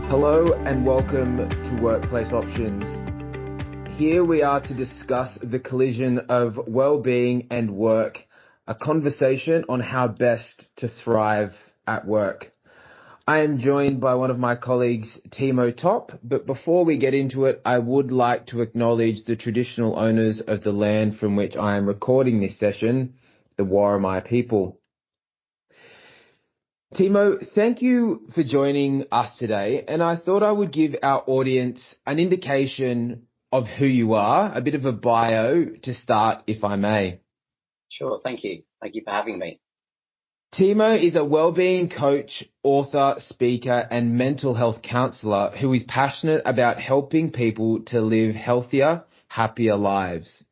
Hello and welcome to Workplace Options. Here we are to discuss the collision of well-being and work, a conversation on how best to thrive at work. I am joined by one of my colleagues, Timo Topp, but before we get into it, I would like to acknowledge the traditional owners of the land from which I am recording this session, the Warramai people. Timo, thank you for joining us today, and I thought I would give our audience an indication of who you are, a bit of a bio to start, if I may. Sure, thank you. Thank you for having me. Timo is a wellbeing coach, author, speaker, and mental health counsellor who is passionate about helping people to live healthier, happier lives.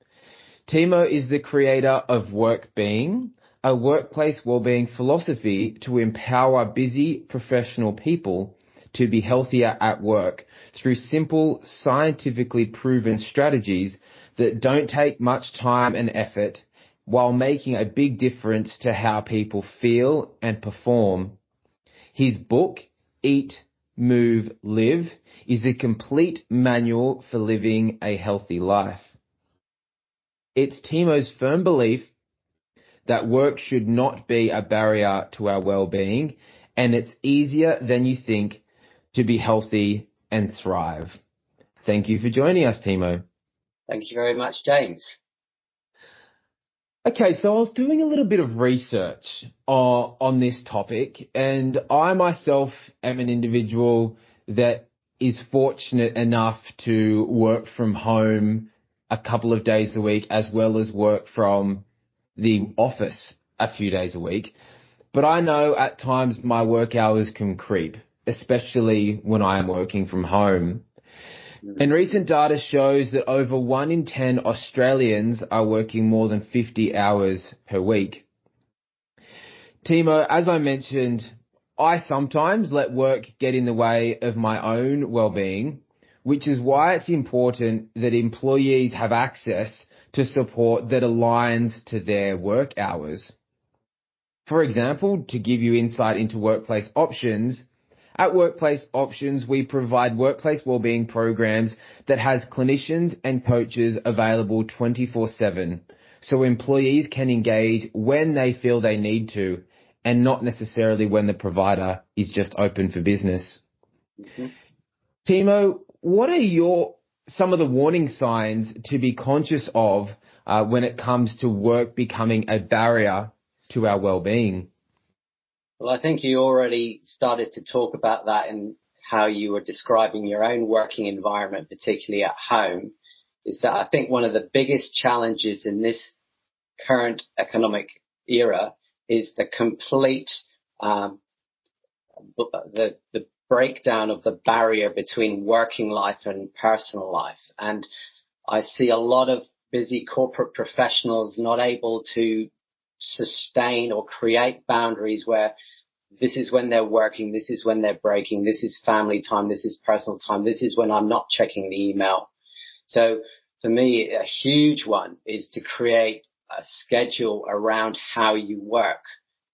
Timo is the creator of Wellbeing, a workplace wellbeing philosophy to empower busy professional people to be healthier at work through simple, scientifically proven strategies that don't take much time and effort while making a big difference to how people feel and perform. His book, Eat, Move, Live, is a complete manual for living a healthy life. It's Timo's firm belief that work should not be a barrier to our well-being, and it's easier than you think to be healthy and thrive. Thank you for joining us, Timo. Thank you very much, James. Okay, so I was doing a little bit of research on this topic, and I myself am an individual that is fortunate enough to work from home a couple of days a week, as well as work from the office a few days a week. But I know at times my work hours can creep, especially when I am working from home. And recent data shows that over 1 in 10 Australians are working more than 50 hours per week. Timo, as I mentioned, I sometimes let work get in the way of my own well-being, which is why it's important that employees have access to support that aligns to their work hours. For example, to give you insight into Workplace Options, at Workplace Options, we provide workplace wellbeing programs that has clinicians and coaches available 24/7, so employees can engage when they feel they need to and not necessarily when the provider is just open for business. Mm-hmm. Timo, what are some of the warning signs to be conscious of when it comes to work becoming a barrier to our well-being? Well, I think you already started to talk about that in how you were describing your own working environment, particularly at home, is that I think one of the biggest challenges in this current economic era is the complete the breakdown of the barrier between working life and personal life. And I see a lot of busy corporate professionals not able to sustain or create boundaries where this is when they're working, this is when they're breaking, this is family time, this is personal time, this is when I'm not checking the email. So for me, a huge one is to create a schedule around how you work.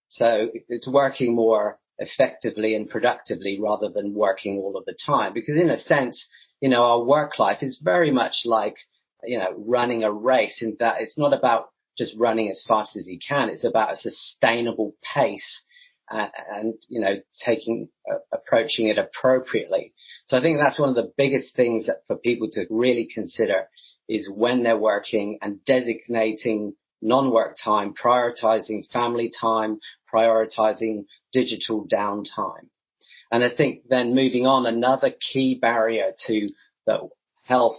So it's working more effectively and productively rather than working all of the time. Because in a sense, our work life is very much like, running a race, in that it's not about just running as fast as you can. It's about a sustainable pace and approaching it appropriately. So I think that's one of the biggest things that for people to really consider is when they're working and designating non-work time, prioritizing family time, prioritizing digital downtime. And I think then moving on, another key barrier to the health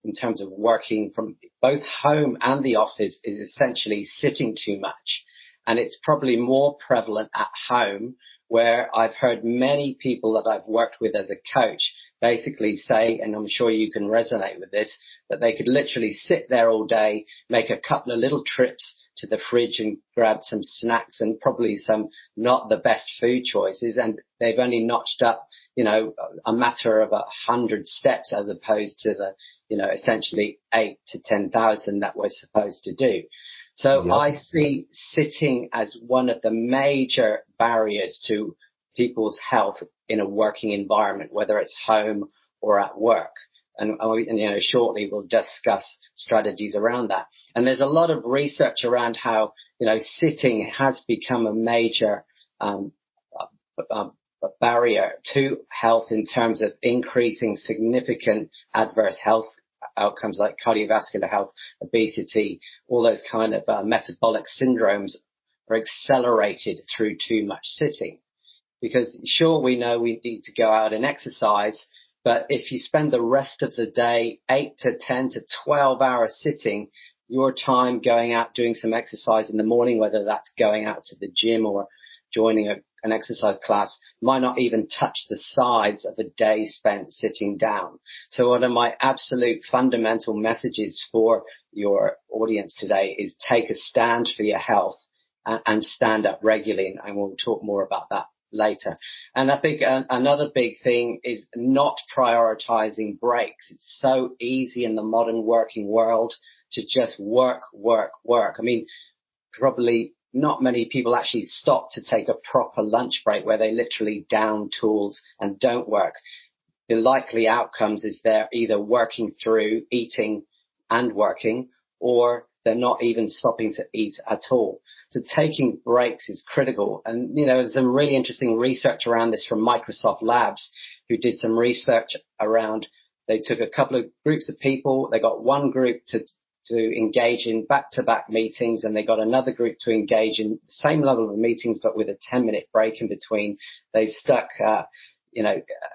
in terms of working from both home and the office is essentially sitting too much. And it's probably more prevalent at home, where I've heard many people that I've worked with as a coach basically say, and I'm sure you can resonate with this, that they could literally sit there all day, make a couple of little trips to the fridge and grab some snacks and probably some not the best food choices. And they've only notched up, a matter of 100 steps as opposed to the, essentially 8 to 10,000 that we're supposed to do. So yep. I see sitting as one of the major barriers to people's health in a working environment, whether it's home or at work. And shortly we'll discuss strategies around that. And there's a lot of research around how, sitting has become a major barrier to health in terms of increasing significant adverse health outcomes like cardiovascular health, obesity, all those kind of metabolic syndromes are accelerated through too much sitting. Because sure, we know we need to go out and exercise, but if you spend the rest of the day 8 to 10 to 12 hours sitting, your time going out doing some exercise in the morning, whether that's going out to the gym or joining an exercise class, might not even touch the sides of a day spent sitting down. So one of my absolute fundamental messages for your audience today is take a stand for your health and stand up regularly. And we'll talk more about that later. And I think another big thing is not prioritizing breaks. It's so easy in the modern working world to just work. I mean, probably not many people actually stop to take a proper lunch break where they literally down tools and don't work. The likely outcomes is they're either working through eating and working, or they're not even stopping to eat at all. So taking breaks is critical. And, there's some really interesting research around this from Microsoft Labs, who did some research around, they took a couple of groups of people, they got one group to engage in back-to-back meetings, and they got another group to engage in the same level of meetings, but with a 10-minute break in between. They stuck,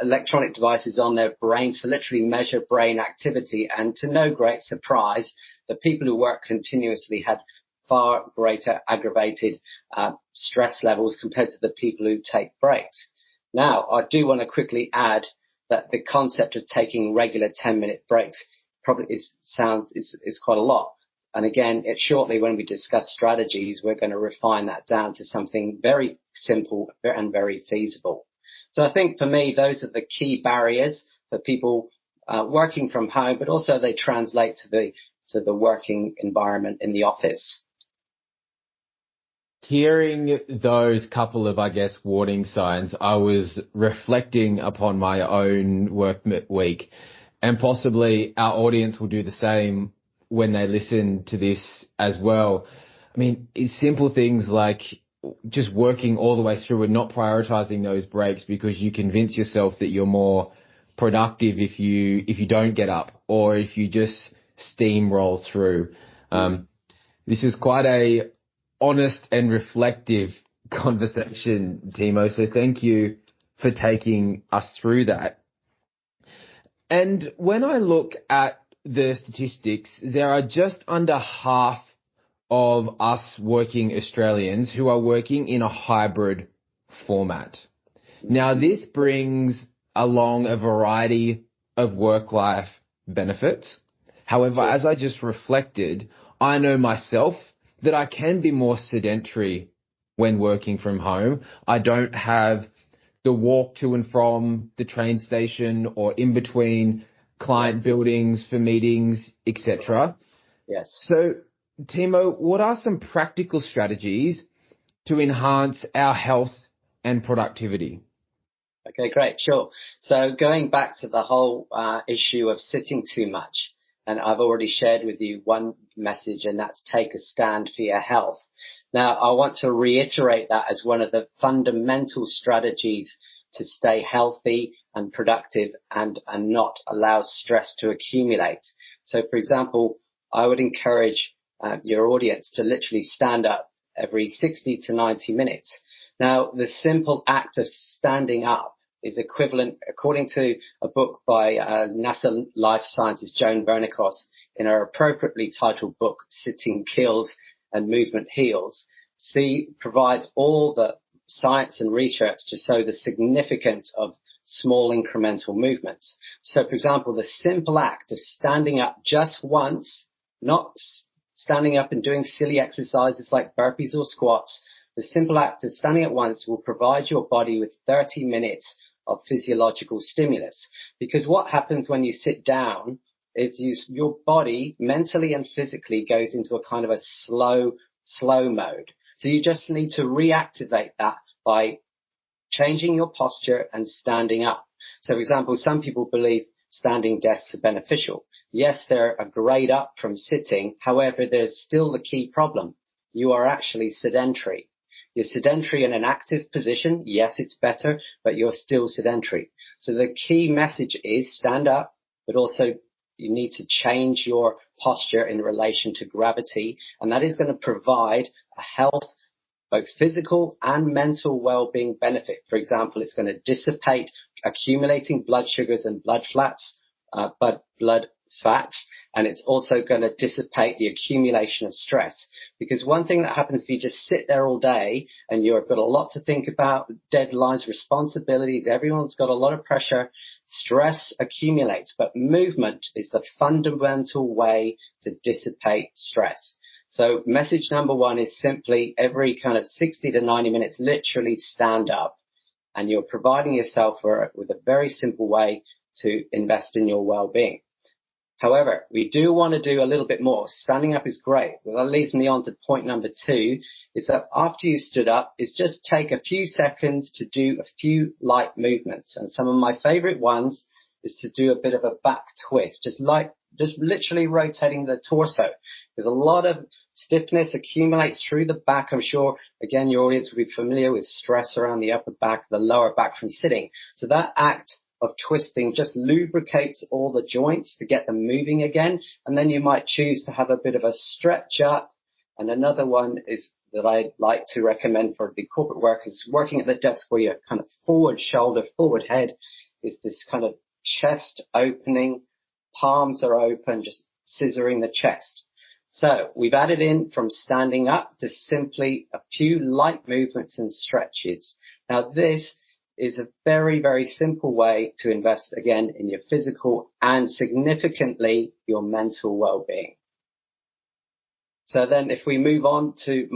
electronic devices on their brains to literally measure brain activity. And to no great surprise, the people who work continuously had far greater aggravated stress levels compared to the people who take breaks. Now, I do want to quickly add that the concept of taking regular 10-minute breaks probably is quite a lot. And again, shortly when we discuss strategies, we're going to refine that down to something very simple and very feasible. So I think for me, those are the key barriers for people working from home, but also they translate to the working environment in the office. Hearing those couple of, warning signs, I was reflecting upon my own work week, and possibly our audience will do the same when they listen to this as well. I mean, it's simple things like just working all the way through and not prioritizing those breaks because you convince yourself that you're more productive if you don't get up or if you just steamroll through. This is quite a honest and reflective conversation, Timo. So thank you for taking us through that. And when I look at the statistics, there are just under half of us working Australians who are working in a hybrid format. Now, this brings along a variety of work-life benefits. However, as I just reflected, I know myself that I can be more sedentary when working from home. I don't have the walk to and from the train station or in between client buildings for meetings, etc. Yes. So, Timo, what are some practical strategies to enhance our health and productivity? Okay, great. Sure. So going back to the whole issue of sitting too much, and I've already shared with you one message, and that's take a stand for your health. Now, I want to reiterate that as one of the fundamental strategies to stay healthy and productive and not allow stress to accumulate. So, for example, I would encourage your audience to literally stand up every 60 to 90 minutes. Now, the simple act of standing up is equivalent, according to a book by NASA life scientist Joan Vernikos in her appropriately titled book, Sitting Kills and Movement Heals. She provides all the science and research to show the significance of small incremental movements. So, for example, the simple act of standing up just once, not standing up and doing silly exercises like burpees or squats, the simple act of standing at once will provide your body with 30 minutes of physiological stimulus. Because what happens when you sit down is your body mentally and physically goes into a kind of a slow mode. So you just need to reactivate that by changing your posture and standing up. So, for example, some people believe standing desks are beneficial. Yes, they're a grade up from sitting. However, there's still the key problem. You are actually sedentary. You're sedentary in an active position. Yes, it's better, but you're still sedentary. So the key message is stand up, but also you need to change your posture in relation to gravity. And that is going to provide a health, both physical and mental well-being benefit. For example, it's going to dissipate accumulating blood sugars and blood fats, and it's also going to dissipate the accumulation of stress. Because one thing that happens if you just sit there all day and you've got a lot to think about, deadlines, responsibilities, everyone's got a lot of pressure, stress accumulates. But movement is the fundamental way to dissipate stress. So message number one is simply every kind of 60 to 90 minutes, literally stand up, and you're providing yourself with a very simple way to invest in your well-being. However, we do want to do a little bit more. Standing up is great. Well, that leads me on to point number two, is that after you stood up, is just take a few seconds to do a few light movements. And some of my favorite ones is to do a bit of a back twist, just literally rotating the torso. There's a lot of stiffness accumulates through the back. I'm sure, again, your audience will be familiar with stress around the upper back, the lower back from sitting. So that act of twisting just lubricates all the joints to get them moving again. And then you might choose to have a bit of a stretch up. And another one is that I like to recommend for the corporate workers working at the desk, where you're kind of forward shoulder, forward head, is this kind of chest opening, palms are open, just scissoring the chest. So we've added in from standing up to simply a few light movements and stretches. Now this is a very, very simple way to invest again in your physical and significantly your mental well-being. So then if we move on to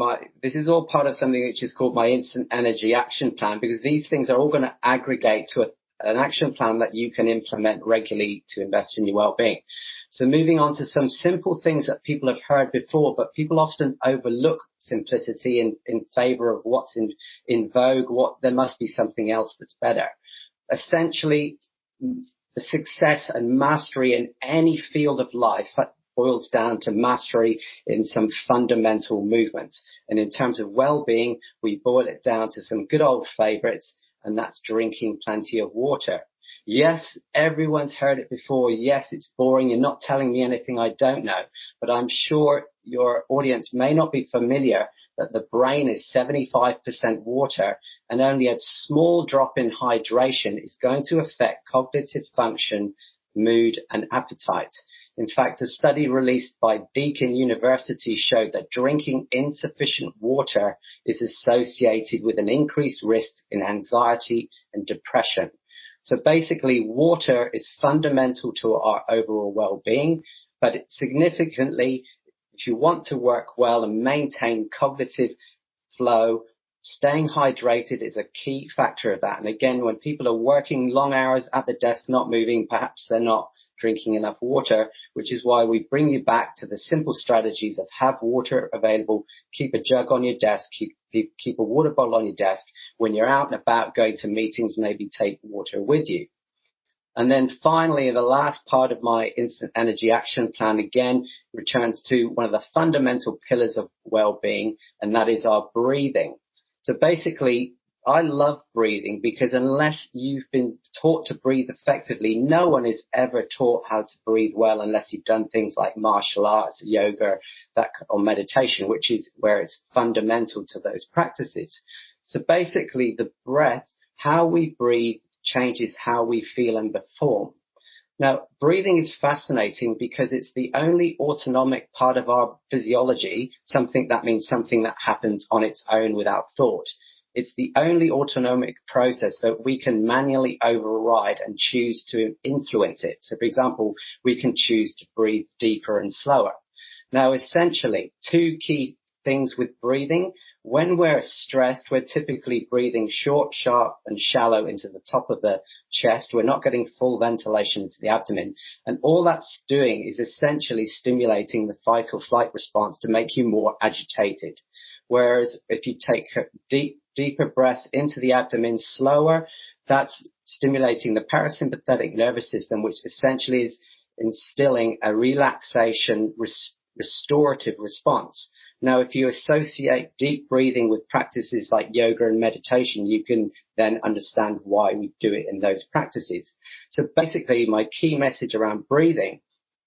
this is all part of something which is called my instant energy action plan, because these things are all going to aggregate to an action plan that you can implement regularly to invest in your well-being. So moving on to some simple things that people have heard before, but people often overlook simplicity in favor of what's in vogue, there must be something else that's better. Essentially, the success and mastery in any field of life boils down to mastery in some fundamental movements. And in terms of well-being, we boil it down to some good old favorites, and that's drinking plenty of water. Yes, everyone's heard it before. Yes, it's boring. You're not telling me anything I don't know. But I'm sure your audience may not be familiar that the brain is 75% water, and only a small drop in hydration is going to affect cognitive function, mood, and appetite. In fact, a study released by Deakin University showed that drinking insufficient water is associated with an increased risk in anxiety and depression. So basically, water is fundamental to our overall well-being, but significantly, if you want to work well and maintain cognitive flow, staying hydrated is a key factor of that. And again, when people are working long hours at the desk, not moving, perhaps they're not drinking enough water, which is why we bring you back to the simple strategies of have water available, keep a jug on your desk, keep a water bottle on your desk. When you're out and about going to meetings, maybe take water with you. And then finally, the last part of my instant energy action plan, again, returns to one of the fundamental pillars of well-being, and that is our breathing. So basically, I love breathing because unless you've been taught to breathe effectively, no one is ever taught how to breathe well unless you've done things like martial arts, yoga, or meditation, which is where it's fundamental to those practices. So basically, the breath, how we breathe, changes how we feel and perform. Now, breathing is fascinating because it's the only autonomic part of our physiology, something that happens on its own without thought. It's the only autonomic process that we can manually override and choose to influence it. So, for example, we can choose to breathe deeper and slower. Now, essentially, two key things with breathing. When we're stressed, we're typically breathing short, sharp, and shallow into the top of the chest. We're not getting full ventilation into the abdomen. And all that's doing is essentially stimulating the fight or flight response to make you more agitated. Whereas if you take deep, deeper breaths into the abdomen, slower. That's stimulating the parasympathetic nervous system, which essentially is instilling a relaxation, restorative response. Now, if you associate deep breathing with practices like yoga and meditation, you can then understand why we do it in those practices. So basically, my key message around breathing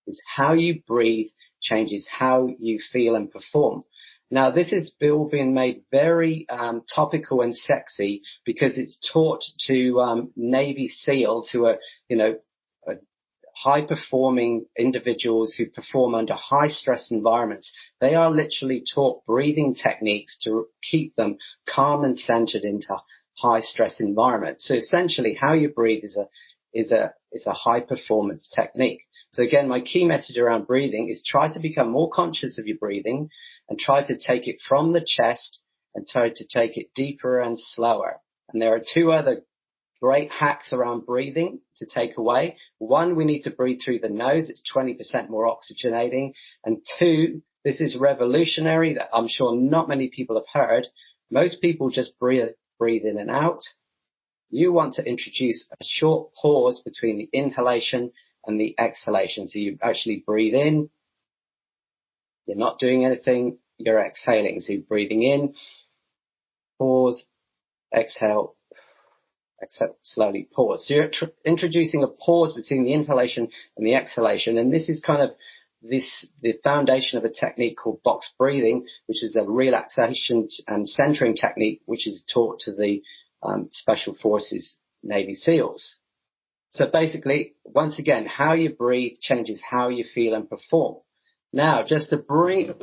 is how you breathe changes how you feel and perform. Now, this is all being made very topical and sexy because it's taught to Navy SEALs who are, high-performing individuals who perform under high-stress environments. They are literally taught breathing techniques to keep them calm and centered into high-stress environments. So essentially, how you breathe is a high-performance technique. So again, my key message around breathing is try to become more conscious of your breathing and try to take it from the chest and try to take it deeper and slower. And there are two other great hacks around breathing to take away. One, we need to breathe through the nose. It's 20% more oxygenating. And two, this is revolutionary that I'm sure not many people have heard. Most people just breathe in and out. You want to introduce a short pause between the inhalation and the exhalation. So you actually breathe in. You're not doing anything. You're exhaling. So you're breathing in, pause, exhale, slowly pause. So you're introducing a pause between the inhalation and the exhalation. And this is kind of the foundation of a technique called box breathing, which is a relaxation and centering technique, which is taught to the Special Forces Navy SEALs. So basically, once again, how you breathe changes how you feel and perform. Now, just to bring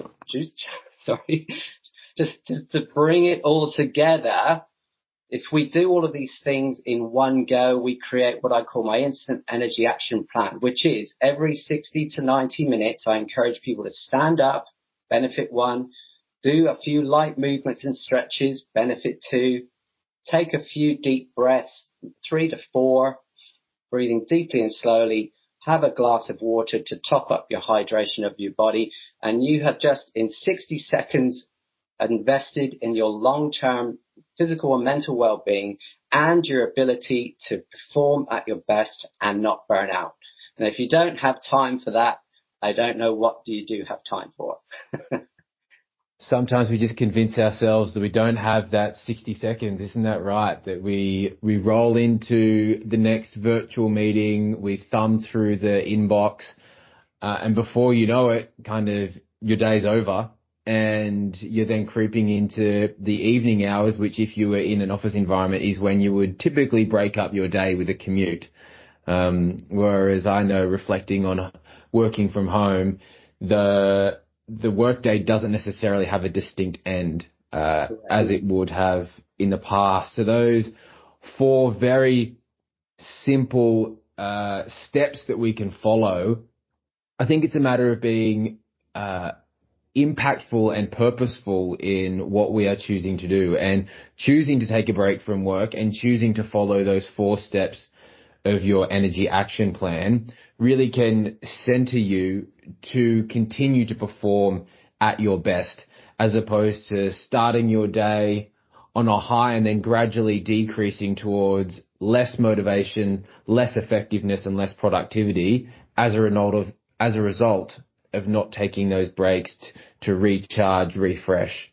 it all together, if we do all of these things in one go, we create what I call my instant energy action plan, which is every 60 to 90 minutes, I encourage people to stand up, benefit 1, do a few light movements and stretches, benefit 2, take a few deep breaths, 3 to 4, breathing deeply and slowly, have a glass of water to top up your hydration of your body, and you have just in 60 seconds invested in your long-term physical and mental well-being and your ability to perform at your best and not burn out. And if you don't have time for that, I don't know what you do have time for. Sometimes we just convince ourselves that we don't have that 60 seconds. Isn't that right? That we roll into the next virtual meeting, we thumb through the inbox, and before you know it, kind of your day's over. And you're then creeping into the evening hours, which if you were in an office environment is when you would typically break up your day with a commute. Whereas I know, reflecting on working from home, the workday doesn't necessarily have a distinct end, as it would have in the past. So those 4 very simple steps that we can follow, I think it's a matter of being impactful and purposeful in what we are choosing to do, and choosing to take a break from work and choosing to follow those 4 steps of your energy action plan really can center you to continue to perform at your best, as opposed to starting your day on a high and then gradually decreasing towards less motivation, less effectiveness and less productivity as a result of not taking those breaks to recharge, refresh,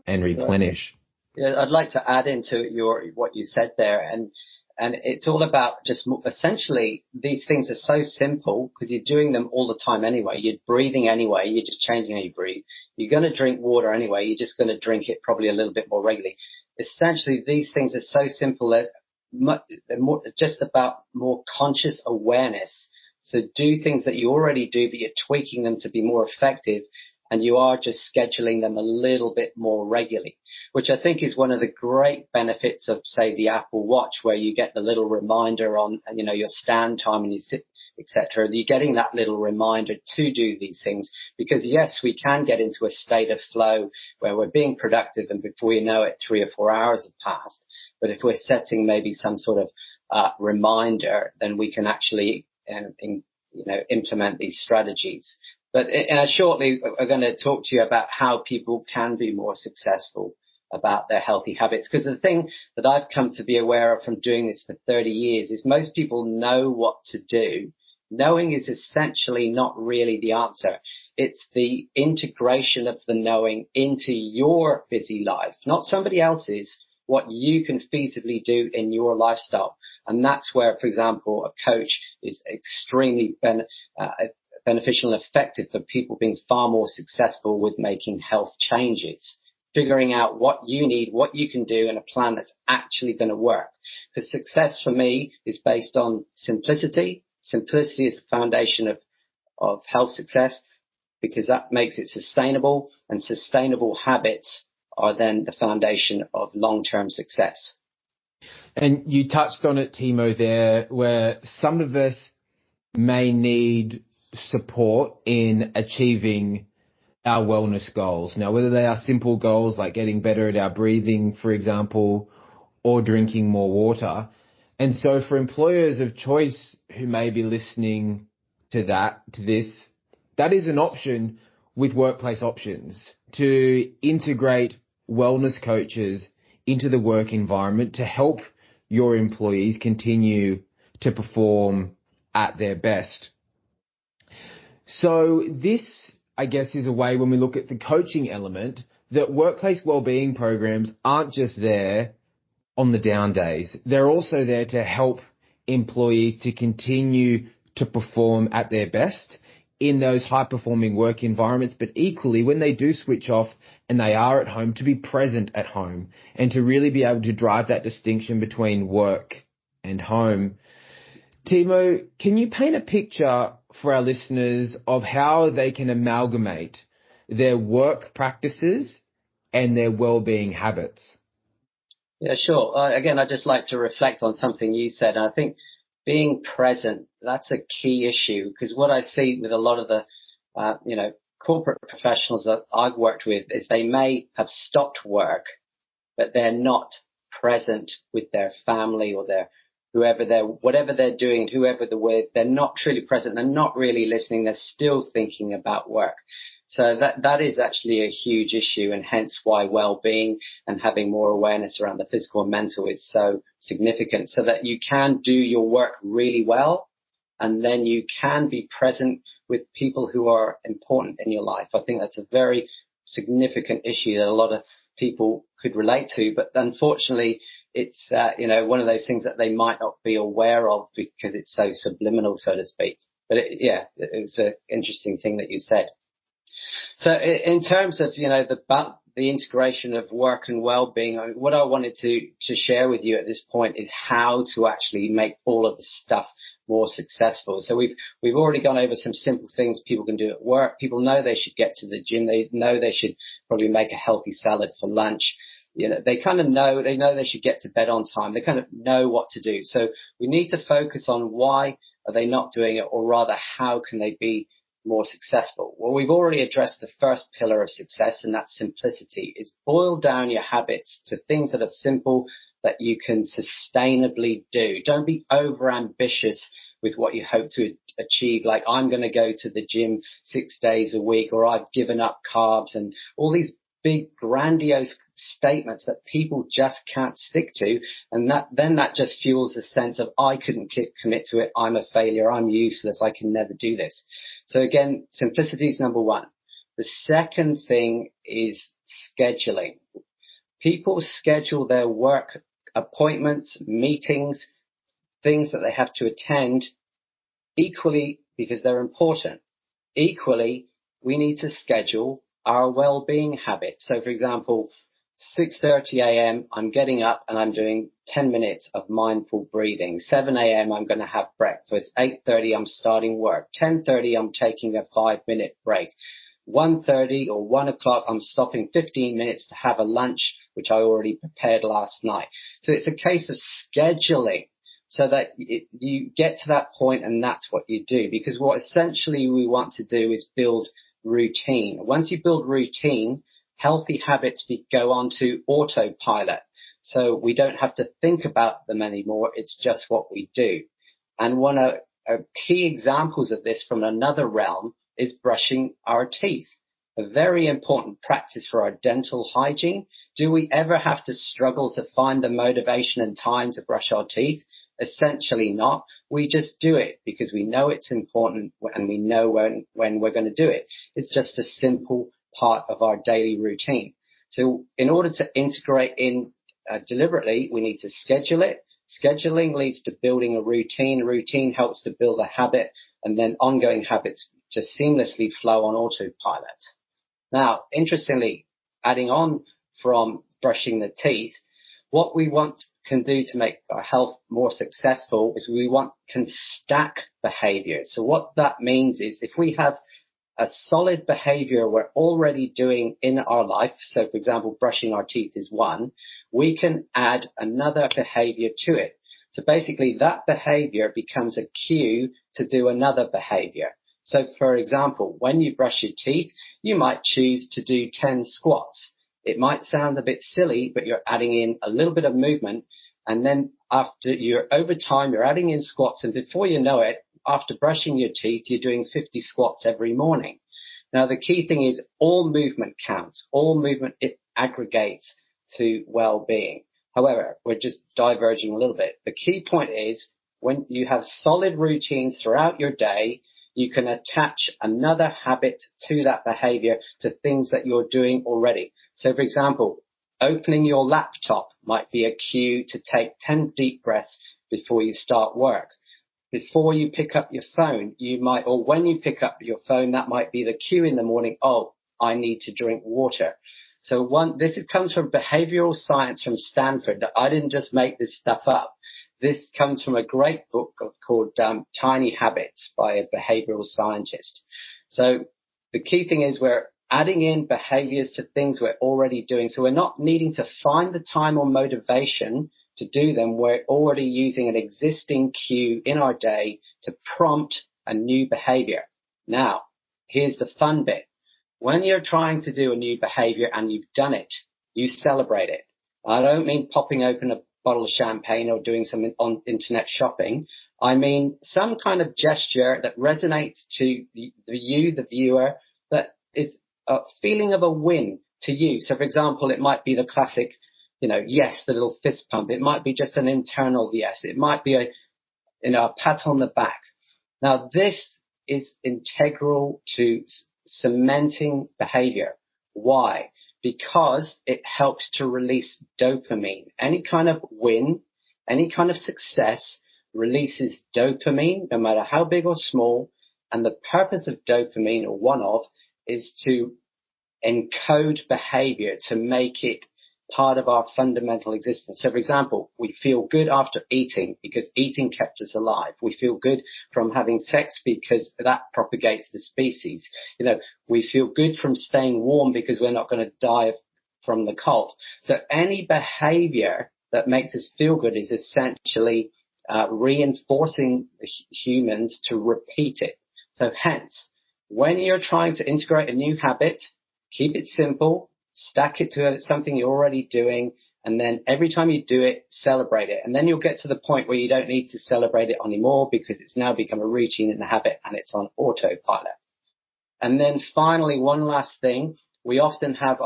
and replenish. Yeah, I'd like to add into what you said there, and it's all about just essentially these things are so simple because you're doing them all the time anyway. You're breathing anyway. You're just changing how you breathe. You're going to drink water anyway. You're just going to drink it probably a little bit more regularly. Essentially, these things are so simple that they're just about more conscious awareness. So do things that you already do, but you're tweaking them to be more effective, and you are just scheduling them a little bit more regularly, which I think is one of the great benefits of, say, the Apple Watch, where you get the little reminder on, your stand time and you sit, etc. You're getting that little reminder to do these things because, yes, we can get into a state of flow where we're being productive and before you know it, 3 or 4 hours have passed. But if we're setting maybe some sort of reminder, then we can actually implement these strategies. But shortly, we're going to talk to you about how people can be more successful about their healthy habits. Because the thing that I've come to be aware of from doing this for 30 years is most people know what to do. Knowing is essentially not really the answer. It's the integration of the knowing into your busy life, not somebody else's, what you can feasibly do in your lifestyle. And that's where, for example, a coach is extremely beneficial and effective for people being far more successful with making health changes, figuring out what you need, what you can do, and a plan that's actually going to work. Because success for me is based on simplicity. Simplicity is the foundation of health success, because that makes it sustainable, and sustainable habits are then the foundation of long-term success. And you touched on it, Timo, there, where some of us may need support in achieving our wellness goals. Now, whether they are simple goals like getting better at our breathing, for example, or drinking more water. And so for employers of choice who may be listening to this, that is an option with Workplace Options, to integrate wellness coaches into the work environment to help your employees continue to perform at their best. So this, I guess, is a way, when we look at the coaching element, that workplace wellbeing programs aren't just there on the down days. They're also there to help employees to continue to perform at their best in those high-performing work environments, but equally, when they do switch off and they are at home, to be present at home and to really be able to drive that distinction between work and home. Timo, can you paint a picture for our listeners of how they can amalgamate their work practices and their well-being habits? Yeah, sure. Again, I'd just like to reflect on something you said. And I think being present, that's a key issue, because what I see with a lot of the, corporate professionals that I've worked with is they may have stopped work, but they're not present with their family or whatever they're doing, whoever they're with, they're not truly present. They're not really listening. They're still thinking about work. So that is actually a huge issue, and hence why well-being and having more awareness around the physical and mental is so significant, so that you can do your work really well, and then you can be present with people who are important in your life. I think that's a very significant issue that a lot of people could relate to, but unfortunately it's, one of those things that they might not be aware of because it's so subliminal, so to speak. But it was an interesting thing that you said. So in terms of, the integration of work and well-being, what I wanted to share with you at this point is how to actually make all of the stuff more successful. So we've already gone over some simple things people can do at work. People know they should get to the gym. They know they should probably make a healthy salad for lunch. They kind of know, they should get to bed on time. They kind of know what to do. So we need to focus on why are they not doing it, or rather, how can they be more successful? Well, we've already addressed the first pillar of success, and that's simplicity. It's boil down your habits to things that are simple that you can sustainably do. Don't be over ambitious with what you hope to achieve, like I'm going to go to the gym 6 days a week, or I've given up carbs, and all these big grandiose statements that people just can't stick to. And that just fuels a sense of, I couldn't commit to it. I'm a failure. I'm useless. I can never do this. So again, simplicity is number one. The second thing is scheduling. People schedule their work appointments, meetings, things that they have to attend equally because they're important. Equally, we need to schedule our well-being habits. So, for example, 6:30 a.m., I'm getting up and I'm doing 10 minutes of mindful breathing. 7 a.m., I'm going to have breakfast. 8:30, I'm starting work. 10:30, I'm taking a 5-minute break. 1:30 or 1 o'clock, I'm stopping 15 minutes to have a lunch, which I already prepared last night. So it's a case of scheduling so that you get to that point, and that's what you do. Because what essentially we want to do is build routine. Once you build routine, healthy habits go on to autopilot. So we don't have to think about them anymore. It's just what we do. And one of key examples of this from another realm is brushing our teeth. A very important practice for our dental hygiene Do we ever have to struggle to find the motivation and time to brush our teeth? Essentially not. We just do it because we know it's important and we know when we're going to do it. It's just a simple part of our daily routine. So in order to integrate in deliberately, we need to schedule it. Scheduling leads to building a routine. Routine helps to build a habit, and then ongoing habits just seamlessly flow on autopilot. Now, interestingly, adding on from brushing the teeth, what we can do to make our health more successful is can stack behavior. So what that means is if we have a solid behavior we're already doing in our life, so for example, brushing our teeth is one, we can add another behavior to it. So basically that behavior becomes a cue to do another behavior. So for example, when you brush your teeth, you might choose to do 10 squats. It might sound a bit silly, but you're adding in a little bit of movement. And then over time, you're adding in squats. And before you know it, after brushing your teeth, you're doing 50 squats every morning. Now, the key thing is all movement counts. All movement, it aggregates to well-being. However, we're just diverging a little bit. The key point is when you have solid routines throughout your day, you can attach another habit to that behavior, to things that you're doing already. So, for example, opening your laptop might be a cue to take 10 deep breaths before you start work. Before you pick up your phone, or when you pick up your phone, that might be the cue in the morning. Oh, I need to drink water. So this comes from behavioral science from Stanford. I didn't just make this stuff up. This comes from a great book called Tiny Habits by a behavioral scientist. So the key thing is we're adding in behaviors to things we're already doing. So we're not needing to find the time or motivation to do them. We're already using an existing cue in our day to prompt a new behavior. Now, here's the fun bit. When you're trying to do a new behavior and you've done it, you celebrate it. I don't mean popping open a bottle of champagne or doing some on internet shopping. I mean some kind of gesture that resonates to the viewer, that is a feeling of a win to you. So, for example, it might be the classic, yes, the little fist pump. It might be just an internal yes. It might be a pat on the back. Now, this is integral to cementing behavior. Why? Because it helps to release dopamine. Any kind of win, any kind of success releases dopamine, no matter how big or small. And the purpose of dopamine, or one of, is to encode behavior, to make it part of our fundamental existence. So, for example, we feel good after eating because eating kept us alive. We feel good from having sex because that propagates the species. We feel good from staying warm because we're not going to die from the cold. So any behavior that makes us feel good is essentially reinforcing humans to repeat it. So hence, when you're trying to integrate a new habit, keep it simple, stack it to something you're already doing, and then every time you do it, celebrate it. And then you'll get to the point where you don't need to celebrate it anymore because it's now become a routine and a habit and it's on autopilot. And then finally, one last thing, we often have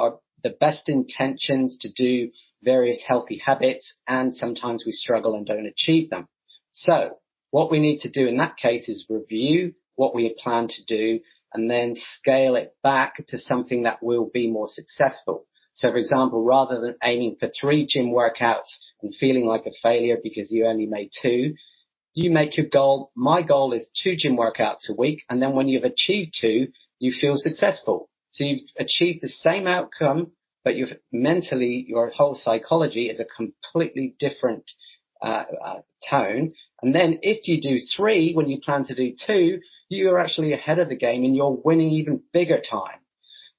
the best intentions to do various healthy habits, and sometimes we struggle and don't achieve them. So what we need to do in that case is review what we plan to do and then scale it back to something that will be more successful. So, for example, rather than aiming for 3 gym workouts and feeling like a failure because you only made 2, you make your goal. My goal is 2 gym workouts a week. And then when you've achieved 2, you feel successful. So you've achieved the same outcome, but your whole psychology is a completely different tone. And then if you do 3 when you plan to do 2, you're actually ahead of the game and you're winning even bigger time.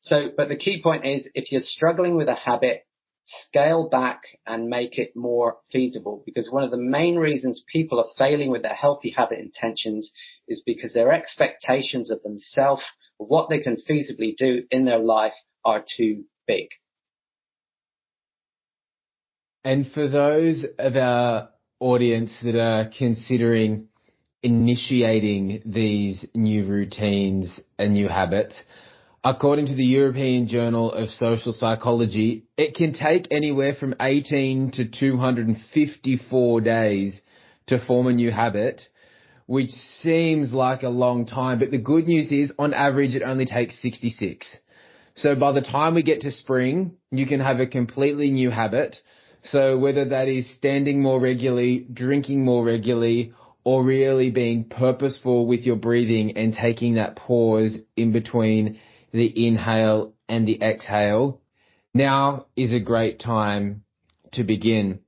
But the key point is, if you're struggling with a habit, scale back and make it more feasible, because one of the main reasons people are failing with their healthy habit intentions is because their expectations of themselves, of what they can feasibly do in their life, are too big. And for those of our audience that are considering initiating these new routines and new habits, According to the European Journal of Social Psychology, it can take anywhere from 18 to 254 days to form a new habit, which seems like a long time. But the good news is, on average, it only takes 66. So by the time we get to spring, you can have a completely new habit. So whether that is standing more regularly, drinking more regularly, or really being purposeful with your breathing and taking that pause in between the inhale and the exhale, now is a great time to begin.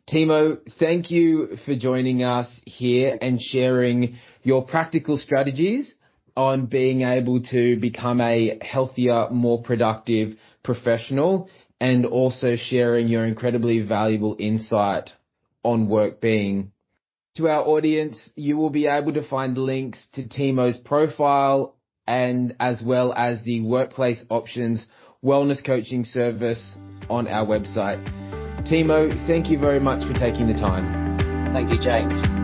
Timo, thank you for joining us here and sharing your practical strategies on being able to become a healthier, more productive professional, and also sharing your incredibly valuable insight on Wellbeing. To our audience, you will be able to find links to Timo's profile and as well as the Workplace Options Wellness Coaching Service on our website. Timo, thank you very much for taking the time. Thank you, James.